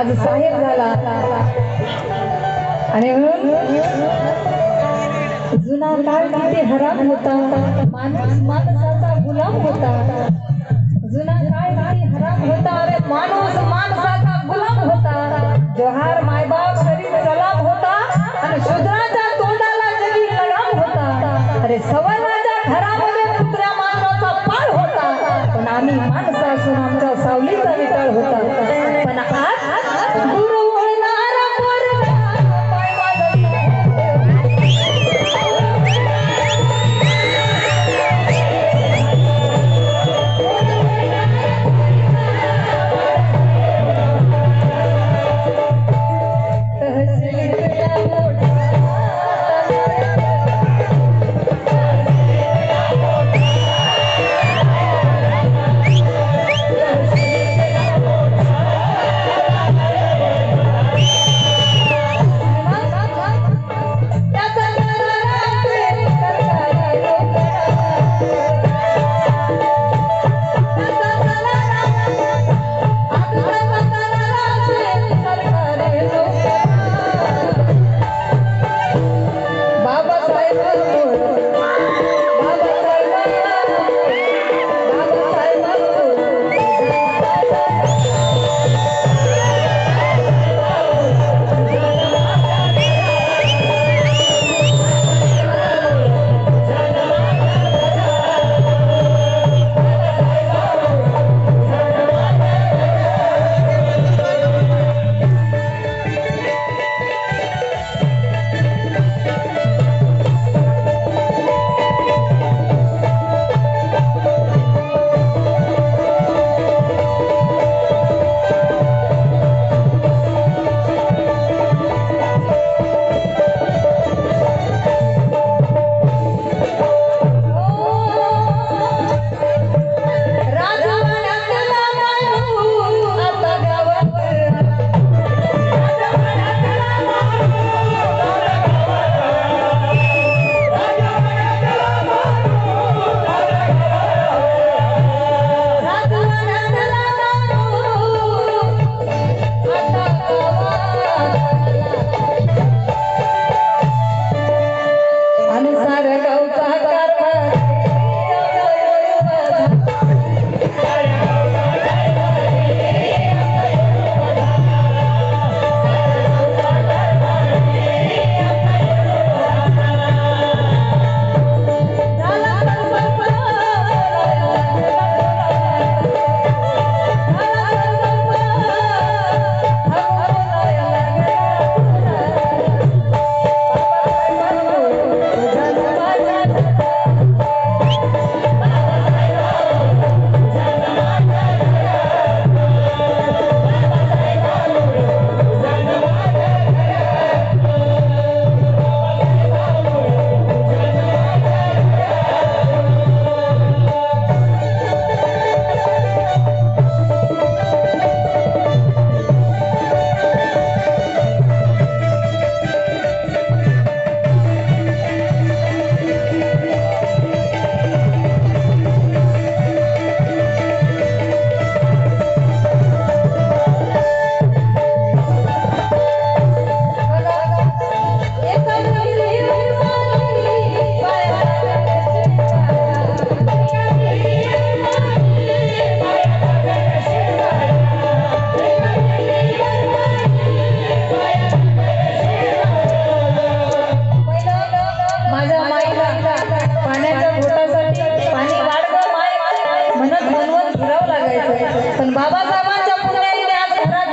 आज साहेब झाला आणि जुना काळ किती हराम होता, माणूस माणसाचा गुलाम होता। जुना काळ किती हराम होता, अरे माणूस माणसाचा गुलाम होता। जोहार मायबाप शरीर सलाम होता आणि शूद्राच्या तोंडाला जगी लगाम होता। अरे सवर्णाच्या घरामध्ये कुत्र्या माणसाचा पाळ होता, पण आम्ही माणसं असून आमच्या सावलीचा विटाळ होता। पण आज गुरु ओळणारा पोरगा पाय पण बाबासाहेबांच्या पुण्याने आज घरात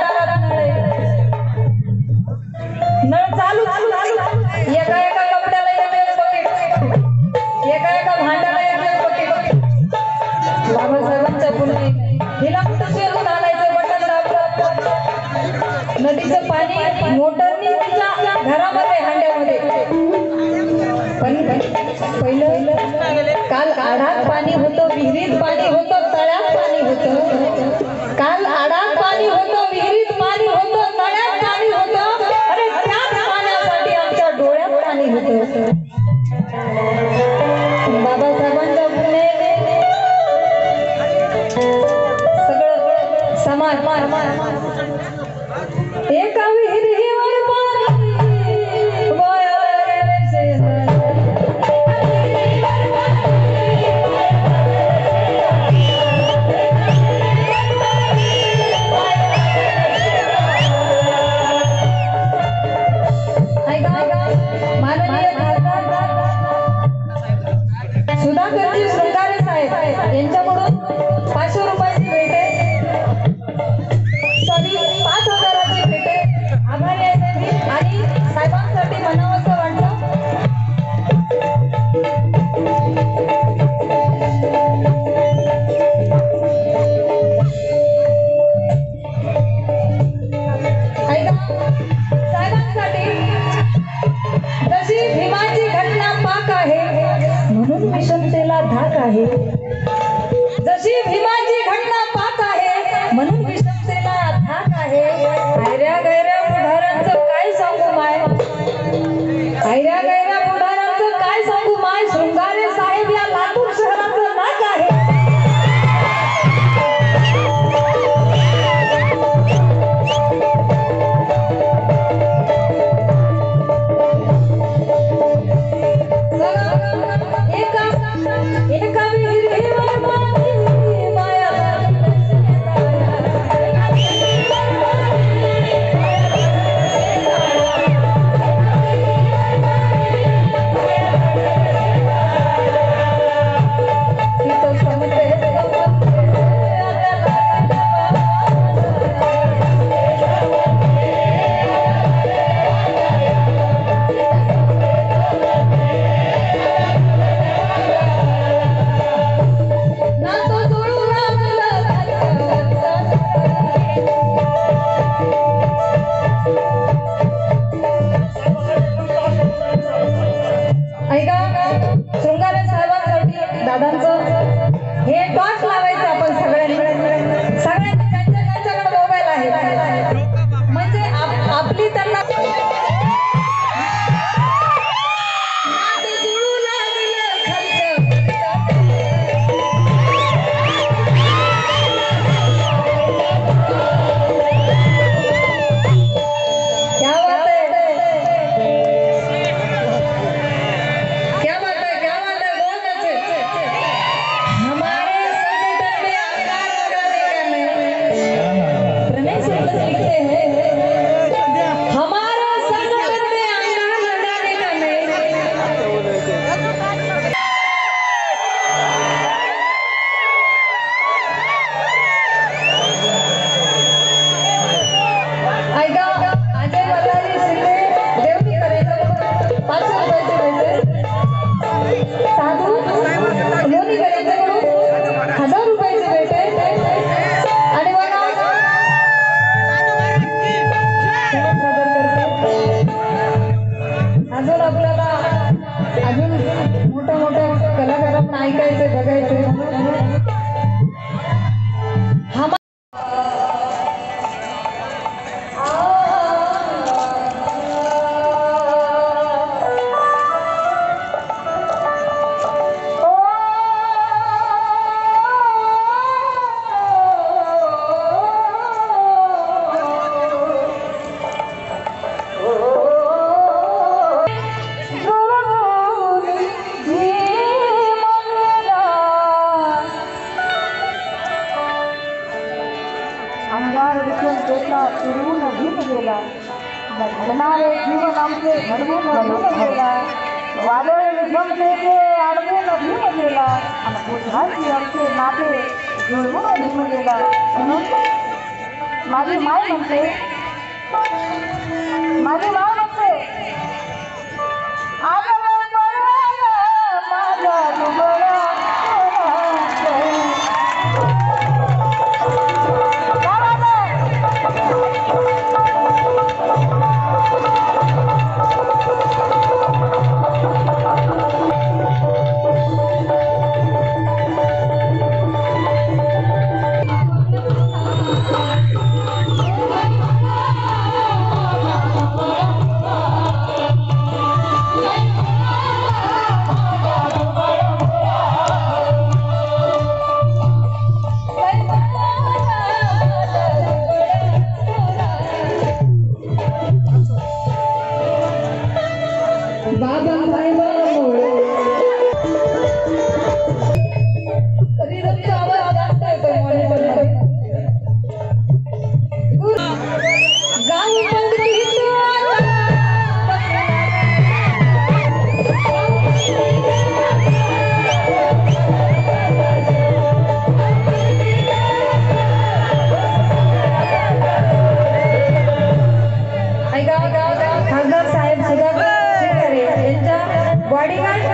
नळ चालू एका एका कपड्याला एक बकेट, एका भांड्याला एक बकेट। बाबासाहेबांच्या पुण्याने हिला कुठं शेरून आणायचं बटन दाबलं, नदीचं पाणी मोटरनी तिच्या घरामध्ये हांड्यामध्ये। पण पहिलं काल आडात पाणी होतं, विहिरीत पाणी होतं, तळ्यात पाणी होतं। काल आडात पाणी होतं, विहिरीत पाणी होतं, तळ्यात पाणी होतं, अरे त्याच पाण्यासाठी आमच्या डोळ्यात पाणी होतं। बाबासाहेबांच्या पुणे सगळं समाज सुधाकरजी शृंगारे साहेब यांच्याकडून 500 रुपयाची भेट आहे. सभी 5000ची भेट आहे. आभारी आहे मी आणि साहेबांसाठी म्हणावंसं वाटलं. जशी भीमाची घटना पाक आहे म्हणून विषमतेला धाक आहे. जशी भीमाची घटना पाक आहे म्हणून विषमतेला धाक आहे. आयऱ्या गैऱ्या पुढाऱ्यांचं काय सांगू माय. आयऱ्या गैऱ्या पुढाऱ्यांचं काय सांगू माय. शृंगारे साहेब या लातूर शहराचं नाक आहे. एका विहिरीवर माझी माया शृंगारे साहेबांसाठी दादांचं हे टॉर्च लावायचं आपण सगळ्यांनी ज्यांच्याकडे मोबाईल आहे म्हणजे आपली त्यांना मोठ्या कलाकारांना ऐकायचं बघायचं. फिरवून घेऊन गेला. घडणारे जीवन आमचे घडवून गेला. वादळ विषमतेचे आडवून घेऊन गेला. आणि बुद्धाची आमचे नाते जुळवून घेऊन गेला. म्हणून माझी माय म्हणते बॉडीगार्ड